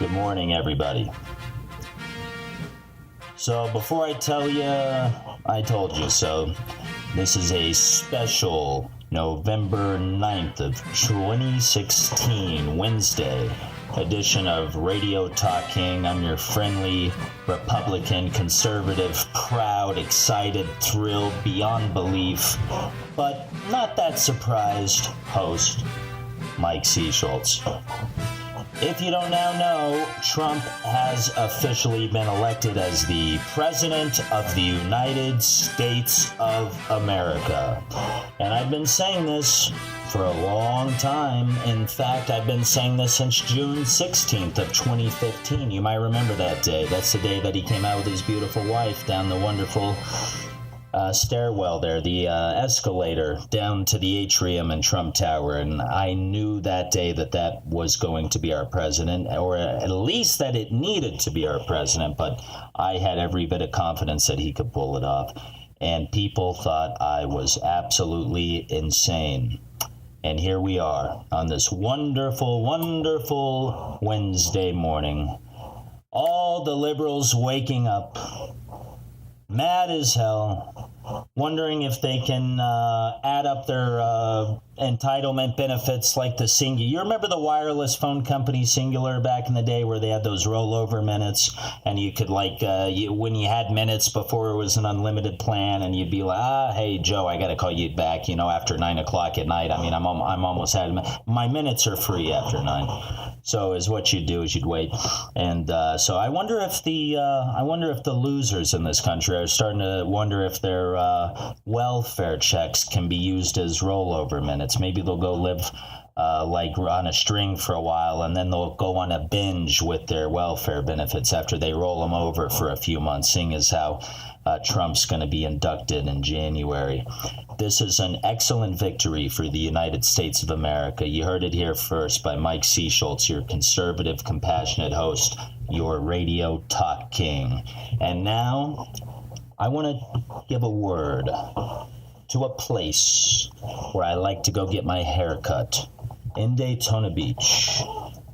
Good morning, everybody. So before I tell you, I told you so. This is a special November 9th of 2016, Wednesday edition of Radio Talking. I'm your friendly Republican, conservative, proud, excited, thrilled, beyond belief, but not that surprised host, Mike C. Schultz. If you don't now know, Trump has officially been elected as the President of the United States of America. And I've been saying this for a long time. In fact, I've been saying this since June 16th of 2015. You might remember that day. That's the day that he came out with his beautiful wife down the wonderful stairwell there, the escalator down to the atrium in Trump Tower, and I knew that day that was going to be our president, or at least that it needed to be our president, but I had every bit of confidence that he could pull it off, and people thought I was absolutely insane. And here we are on this wonderful, wonderful Wednesday morning. All the liberals waking up, mad as hell, wondering if they can add up their entitlement benefits like the Singular. You remember the wireless phone company Singular back in the day where they had those rollover minutes, and you could when you had minutes before it was an unlimited plan, and you'd be like, hey Joe, I got to call you back, after 9 o'clock at night. I mean, I'm almost had my minutes are free after 9. So is what you'd do is you'd wait, and so I wonder if the losers in this country are starting to wonder if their welfare checks can be used as rollover minutes. Maybe they'll go live on a string for a while, and then they'll go on a binge with their welfare benefits after they roll them over for a few months, seeing as how Trump's going to be inducted in January. This is an excellent victory for the United States of America. You heard it here first by Mike C. Schultz, your conservative, compassionate host, your radio talk king. And now, I want to give a word to a place where I like to go get my hair cut, in Daytona Beach.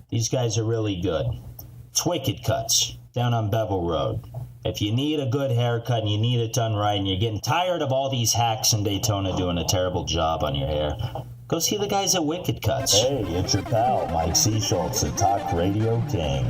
These guys are really good. It's Wicked Cuts, down on Bevel Road. If you need a good haircut and you need it done right and you're getting tired of all these hacks in Daytona doing a terrible job on your hair, go see the guys at Wicked Cuts. Hey, it's your pal, Mike C. Schultz, the Talk Radio King.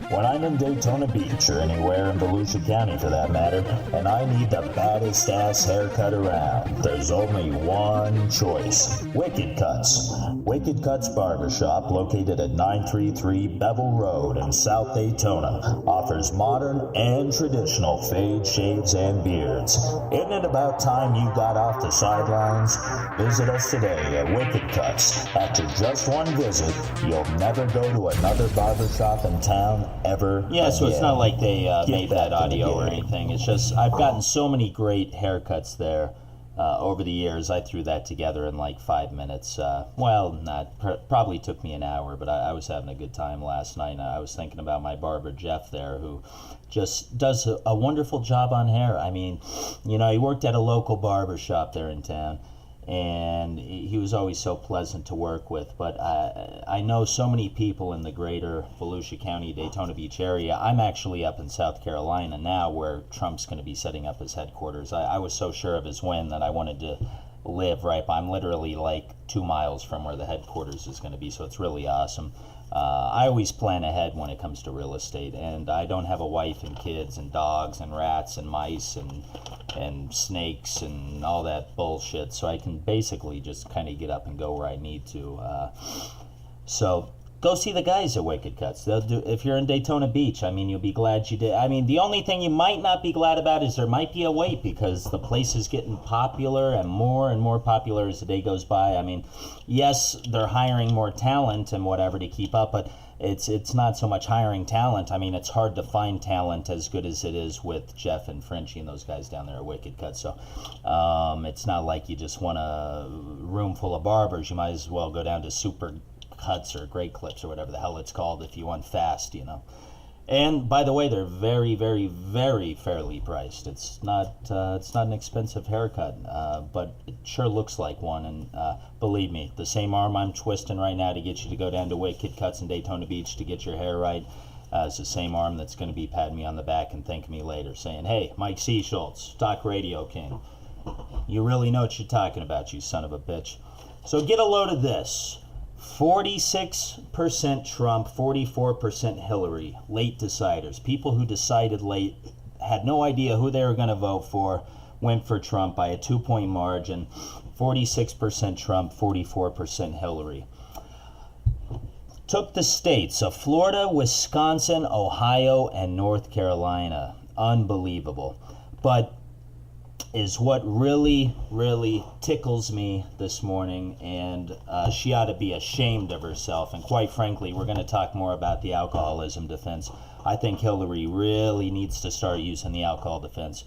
When I'm in Daytona Beach, or anywhere in Volusia County for that matter, and I need the baddest ass haircut around, there's only one choice. Wicked Cuts. Wicked Cuts Barbershop, located at 933 Bevel Road in South Daytona, offers modern and traditional fade, shaves, and beards. Isn't it about time you got off the sidelines? Visit us today at Wicked Cuts. After just one visit, you'll never go to another barbershop in town ever again. So it's not like they made that audio or anything. It's just I've gotten so many great haircuts there over the years. I threw that together in like 5 minutes. Probably took me an hour, but I was having a good time last night. I was thinking about my barber Jeff there, who just does a wonderful job on hair. I mean, he worked at a local barber shop there in town, and he was always so pleasant to work with. But I know so many people in the greater Volusia County, Daytona Beach area. I'm actually up in South Carolina now, where Trump's going to be setting up his headquarters. I was so sure of his win that I wanted to live right by. I'm literally like 2 miles from where the headquarters is going to be, so it's really awesome. I always plan ahead when it comes to real estate, and I don't have a wife and kids and dogs and rats and mice and snakes and all that bullshit, so I can basically just kind of get up and go where I need to. So go see the guys at Wicked Cuts. They'll do. If you're in Daytona Beach, I mean, you'll be glad you did. I mean, the only thing you might not be glad about is there might be a wait, because the place is getting popular and more popular as the day goes by. I mean, yes, they're hiring more talent and whatever to keep up, but it's not so much hiring talent. I mean, it's hard to find talent as good as it is with Jeff and Frenchie and those guys down there at Wicked Cuts. So it's not like you just want a room full of barbers. You might as well go down to Super Cuts or Great Clips or whatever the hell it's called if you want fast, And by the way, they're very, very, very fairly priced. It's not an expensive haircut, but it sure looks like one. And believe me, the same arm I'm twisting right now to get you to go down to Wicked Cuts in Daytona Beach to get your hair right, It's the same arm that's going to be patting me on the back and thanking me later, saying, "Hey, Mike C. Schultz, Talk Radio King. You really know what you're talking about, you son of a bitch." So get a load of this. 46% Trump, 44% Hillary. Late deciders. People who decided late, had no idea who they were going to vote for, went for Trump by a 2-point margin. 46% Trump, 44% Hillary. Took the states of Florida, Wisconsin, Ohio, and North Carolina. Unbelievable. But is what really, really tickles me this morning, and she ought to be ashamed of herself. And quite frankly, we're going to talk more about the alcoholism defense. I think Hillary really needs to start using the alcohol defense,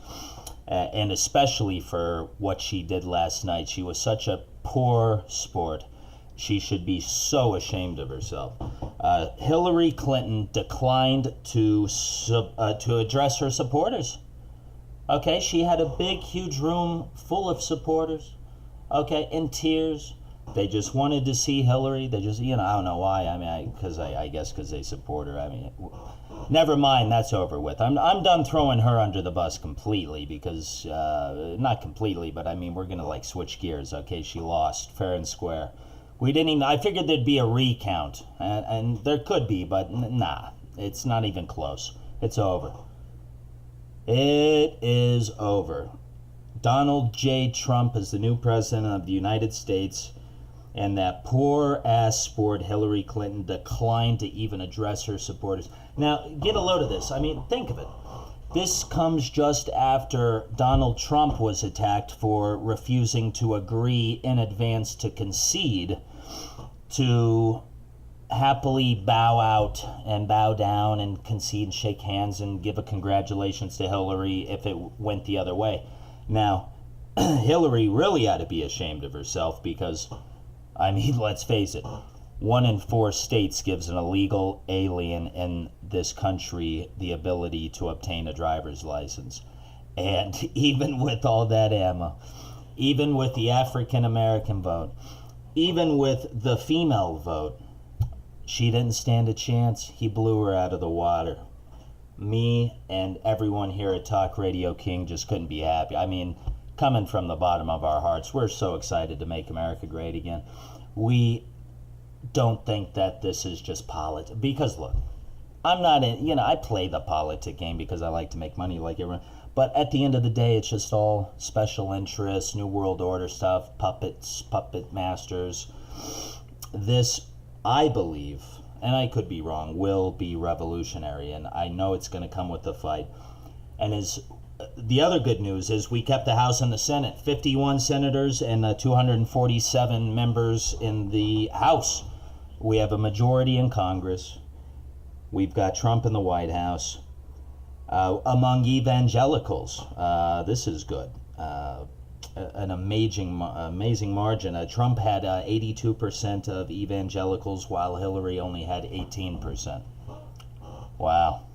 and especially for what she did last night. She was such a poor sport. She should be so ashamed of herself. Hillary Clinton declined to address her supporters. Okay, she had a big, huge room full of supporters, okay, in tears. They just wanted to see Hillary. They just, I don't know why. I mean, I guess because they support her. I mean, never mind, that's over with. I'm done throwing her under the bus completely because, not completely, but I mean, we're going to, switch gears, okay? She lost, fair and square. We didn't even, I figured there'd be a recount, and there could be, but nah, it's not even close. It's over. It is over. Donald J. Trump is the new president of the United States, and that poor ass sport Hillary Clinton declined to even address her supporters. Now, get a load of this. I mean, think of it. This comes just after Donald Trump was attacked for refusing to agree in advance to concede to happily bow out and bow down and concede and shake hands and give a congratulations to Hillary if it went the other way. Now, Hillary really ought to be ashamed of herself because, I mean, let's face it, 1 in 4 states gives an illegal alien in this country the ability to obtain a driver's license. And even with all that ammo, even with the African American vote, even with the female vote, she didn't stand a chance. He blew her out of the water. Me and everyone here at Talk Radio King just couldn't be happy. I mean, coming from the bottom of our hearts, we're so excited to make America great again. We don't think that this is just politics. Because look, I'm not in, I play the politic game because I like to make money like everyone. But at the end of the day, it's just all special interests, New World Order stuff, puppets, puppet masters. This, I believe, and I could be wrong, will be revolutionary, and I know it's going to come with the fight. And the other good news is we kept the House and the Senate, 51 senators and 247 members in the House. We have a majority in Congress. We've got Trump in the White House. Among evangelicals, this is good. An amazing margin. Trump had 82% of evangelicals, while Hillary only had 18%. Wow.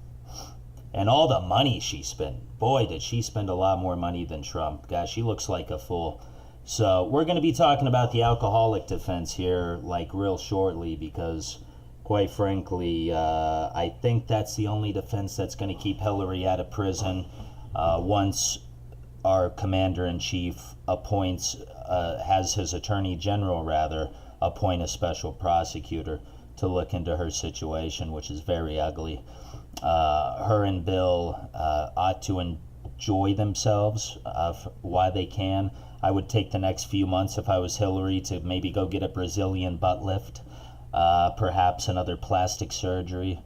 And all the money she spent. Boy, did she spend a lot more money than Trump. Gosh, she looks like a fool. So we're going to be talking about the alcoholic defense here, real shortly, because quite frankly, I think that's the only defense that's going to keep Hillary out of prison once our commander-in-chief has his attorney general appoint a special prosecutor to look into her situation, which is very ugly. Her and Bill ought to enjoy themselves while they can. I would take the next few months, if I was Hillary, to maybe go get a Brazilian butt lift, perhaps another plastic surgery.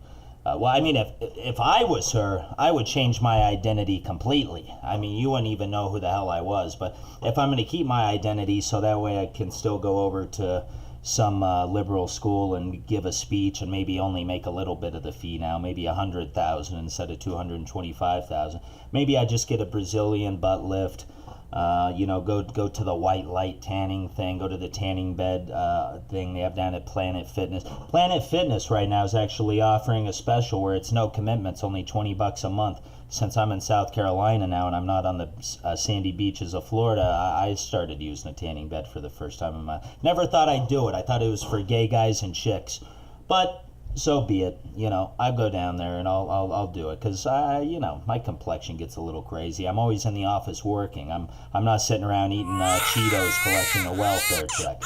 Well, I mean, if I was her, I would change my identity completely. I mean, you wouldn't even know who the hell I was. But if I'm going to keep my identity so that way I can still go over to some liberal school and give a speech and maybe only make a little bit of the fee now, maybe 100,000 instead of 225,000. Maybe I just get a Brazilian butt lift. Go to the white light tanning thing, go to the tanning bed thing they have down at Planet Fitness. Planet Fitness right now is actually offering a special where it's no commitment, it's only $20 a month. Since I'm in South Carolina now and I'm not on the sandy beaches of Florida, I started using a tanning bed for the first time in my life. Never thought I'd do it. I thought it was for gay guys and chicks. But so be it. I'll go down there and I'll do it because my complexion gets a little crazy. I'm always in the office working. I'm not sitting around eating Cheetos collecting a welfare check.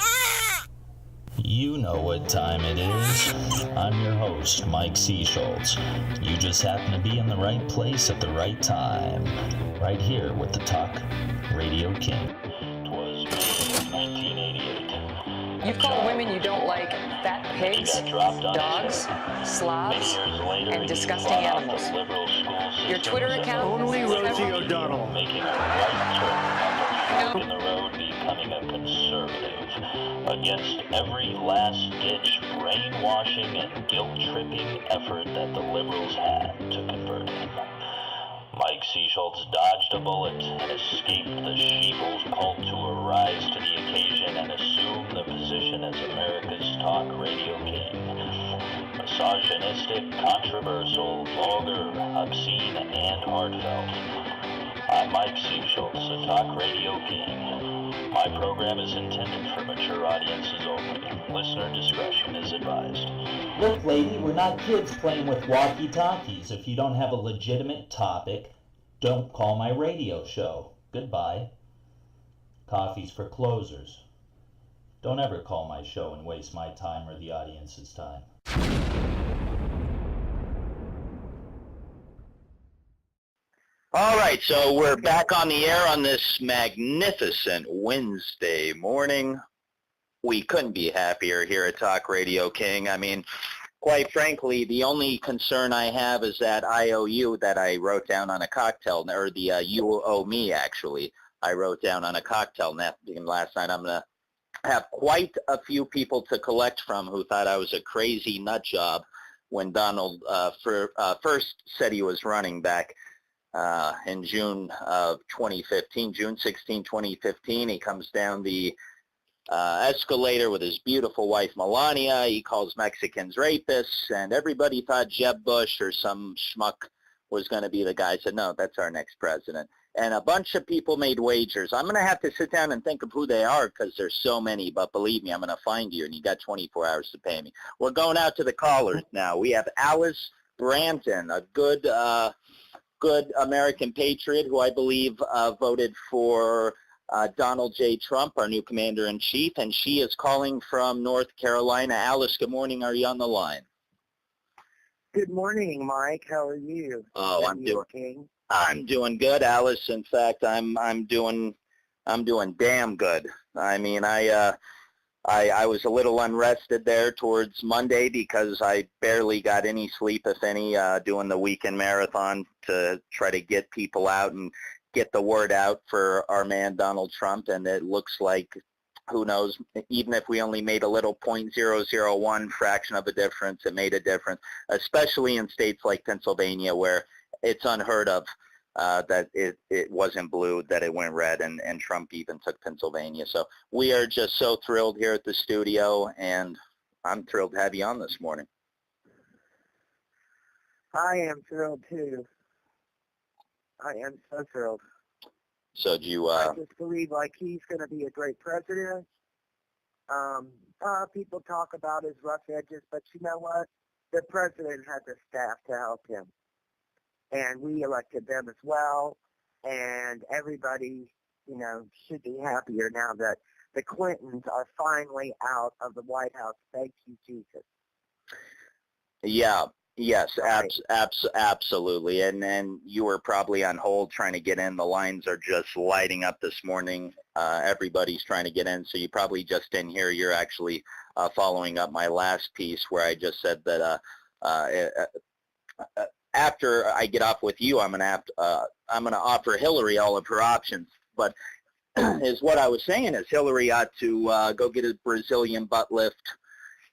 You know what time it is. I'm your host, Mike C. Schultz. You just happen to be in the right place at the right time. Right here with the Talk Radio King. 'Twas May 1988. You've called women you don't like fat pigs, dogs, slobs, and disgusting animals. Your Twitter account? Only Rosie O'Donnell. Making a right turn in the road, becoming a conservative. Against every last-ditch brainwashing and guilt-tripping effort that the liberals had to convert him. Mike C. Schultz dodged a bullet and escaped the sheeple's cult to arise to the occasion and assume the position as America's talk radio king. Misogynistic, controversial, vulgar, obscene, and heartfelt. I'm Mike C. Schultz, the talk radio king. My program is intended for mature audiences only. Listener discretion is advised. Look, lady, we're not kids playing with walkie-talkies. If you don't have a legitimate topic, don't call my radio show. Goodbye. Coffee's for closers. Don't ever call my show and waste my time or the audience's time. All right, so we're back on the air on this magnificent Wednesday morning. We couldn't be happier here at Talk Radio King. I mean, quite frankly, the only concern I have is that IOU that I wrote down on a cocktail, or the you owe me, actually, I wrote down on a cocktail napkin last night. I'm going to have quite a few people to collect from who thought I was a crazy nut job when Donald first said he was running back. In June of 2015, June 16, 2015, he comes down the escalator with his beautiful wife, Melania. He calls Mexicans rapists, and everybody thought Jeb Bush or some schmuck was going to be the guy. Said, no, that's our next president. And a bunch of people made wagers. I'm going to have to sit down and think of who they are because there's so many, but believe me, I'm going to find you, and you got 24 hours to pay me. We're going out to the callers now. We have Alice Branton, a good American patriot who I believe voted for Donald J. Trump, our new commander-in-chief, and she is calling from North Carolina. Alice, good morning. Are you on the line? Good morning, Mike. How are you? Oh, I'm doing good, Alice. In fact, I'm doing damn good. I mean, I was a little unrested there towards Monday because I barely got any sleep, if any, doing the weekend marathon to try to get people out and get the word out for our man Donald Trump. And it looks like, who knows, even if we only made a little 0.001 fraction of a difference, it made a difference, especially in states like Pennsylvania where it's unheard of that it wasn't blue, that it went red, and Trump even took Pennsylvania. So we are just so thrilled here at the studio, and I'm thrilled to have you on this morning. I am thrilled, too. I am so thrilled. So do you... I just believe, like, he's going to be a great president. People talk about his rough edges, but you know what? The president has a staff to help him. And we elected them as well, and everybody, should be happier now that the Clintons are finally out of the White House. Thank you, Jesus. Yeah, yes, Right. absolutely. And then you were probably on hold trying to get in. The lines are just lighting up this morning. Everybody's trying to get in, so you probably just didn't hear. You're actually following up my last piece where I just said that after I get off with you, I'm gonna offer Hillary all of her options. But is what I was saying is Hillary ought to go get a Brazilian butt lift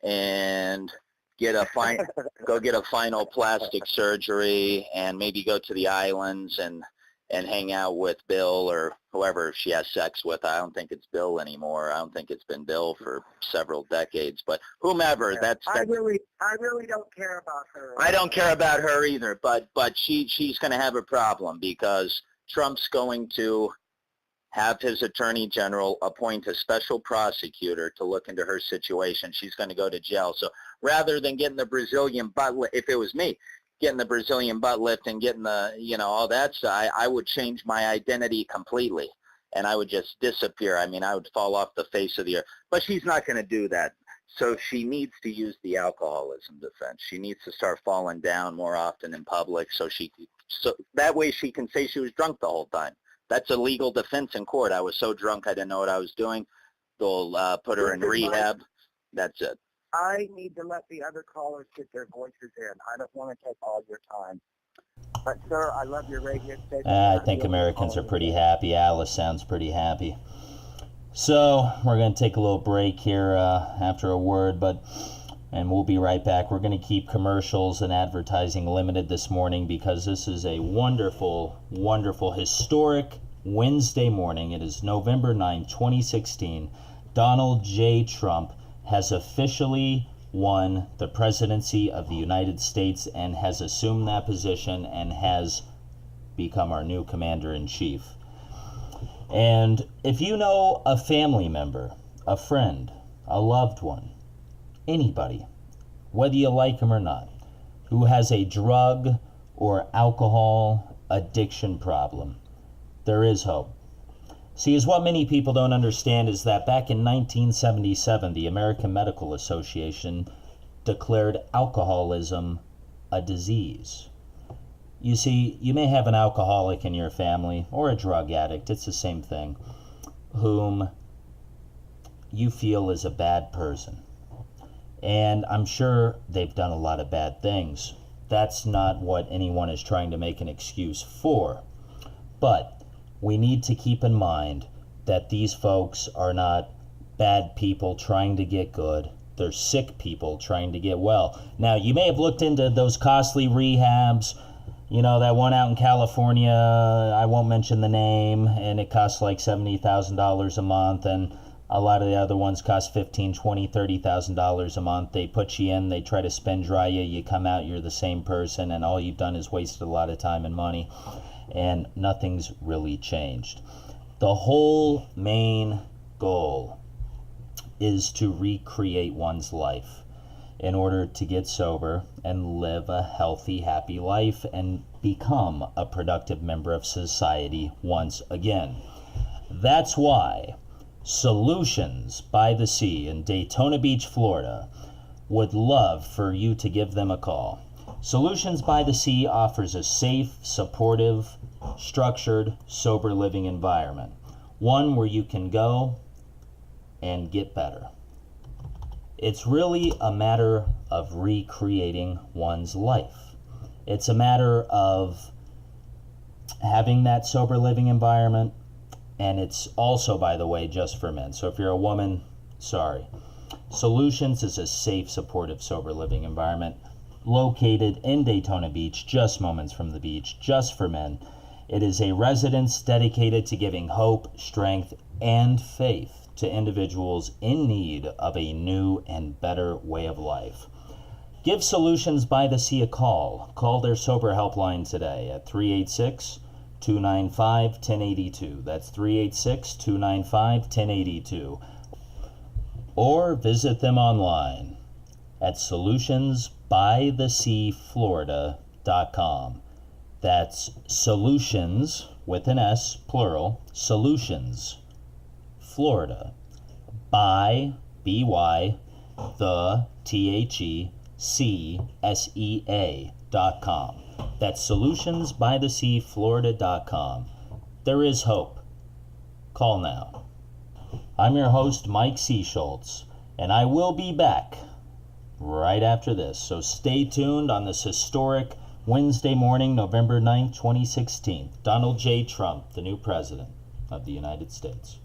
and go get a final plastic surgery, and maybe go to the islands and hang out with Bill or whoever she has sex with. I don't think it's Bill anymore. I don't think it's been Bill for several decades, but whomever. Yeah. That's I really don't care about her. I don't care about her either, but she's going to have a problem because Trump's going to have his attorney general appoint a special prosecutor to look into her situation. She's going to go to jail. So rather than getting the Brazilian butt lift, if it was me, getting the Brazilian butt lift and getting the, all that stuff, I would change my identity completely, and I would just disappear. I mean, I would fall off the face of the earth. But she's not going to do that. So she needs to use the alcoholism defense. She needs to start falling down more often in public so that way she can say she was drunk the whole time. That's a legal defense in court. I was so drunk I didn't know what I was doing. They'll put her in rehab. That's it. I need to let the other callers get their voices in. I don't want to take all your time. But, sir, I love your radio station. I think Americans are pretty happy. Alice sounds pretty happy. So we're going to take a little break here after a word, and we'll be right back. We're going to keep commercials and advertising limited this morning because this is a wonderful, wonderful, historic Wednesday morning. It is November 9, 2016. Donald J. Trump has officially won the presidency of the United States and has assumed that position and has become our new commander-in-chief. And if you know a family member, a friend, a loved one, anybody, whether you like them or not, who has a drug or alcohol addiction problem, there is hope. See, as what many people don't understand is that back in 1977, the American Medical Association declared alcoholism a disease. You see, you may have an alcoholic in your family or a drug addict, it's the same thing, whom you feel is a bad person. And I'm sure they've done a lot of bad things. That's not what anyone is trying to make an excuse for. But we need to keep in mind that these folks are not bad people trying to get good. They're sick people trying to get well. Now, you may have looked into those costly rehabs. That one out in California, I won't mention the name, and it costs like $70,000 a month, and a lot of the other ones cost $15,000, $20,000, $30,000 a month. They put you in, they try to spin dry you, you come out, you're the same person, and all you've done is wasted a lot of time and money, and nothing's really changed. The whole main goal is to recreate one's life in order to get sober and live a healthy, happy life and become a productive member of society once again. That's why Solutions by the Sea in Daytona Beach, Florida, would love for you to give them a call. Solutions by the Sea offers a safe, supportive, structured, sober living environment. One where you can go and get better. It's really a matter of recreating one's life. It's a matter of having that sober living environment, and it's also, by the way, just for men. So if you're a woman, sorry. Solutions is a safe, supportive, sober living environment located in Daytona Beach, just moments from the beach, just for men. It is a residence dedicated to giving hope, strength, and faith to individuals in need of a new and better way of life. Give Solutions by the Sea a call. Call their sober helpline today at 386-295-1082. That's 386-295-1082. Or visit them online at solutionsbytheseaflorida.com. That's solutions with an S, plural, solutions, Florida, by, B-Y, the, THECSEA.com. That's solutionsbytheseaflorida.com. There is hope. Call now. I'm your host, Mike C. Schultz, and I will be back right after this. So stay tuned on this historic Wednesday morning, November 9th, 2016. Donald J. Trump, the new president of the United States.